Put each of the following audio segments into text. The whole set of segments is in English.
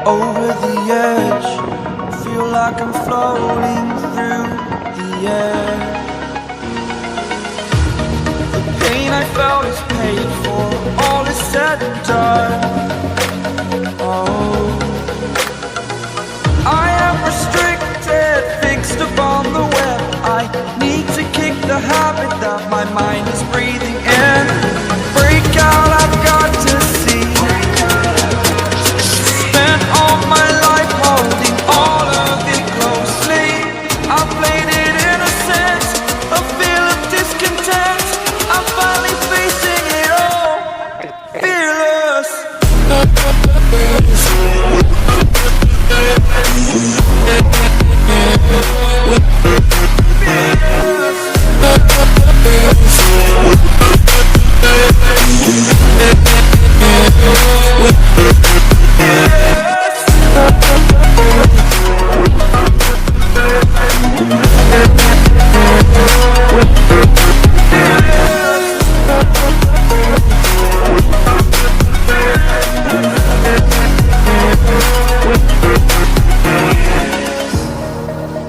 over the edge. Feel like I'm floating through the air. The pain I felt is paid for, all is said and done. Oh, I am restricted, fixed upon the web. I need to kick the habit that my mind is breathing in. Break out, I've got to see. Spent all my life holding all of it closely. I played it innocent, a feel of discontent. I'm finally facing it all, fearless.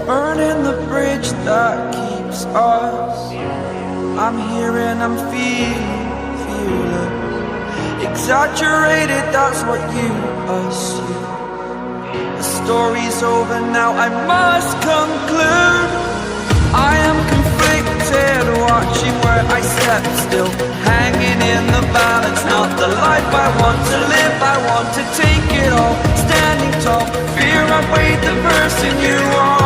Burning the bridge that keeps us. I'm here and I'm feeling fearless. Exaggerated, that's what you assume. The story's over now, I must conclude. I am conflicted, watching where I step still, hanging in the balance. Not the life I want to live, I want to take it all. Standing tall, fear I weighed the person you are.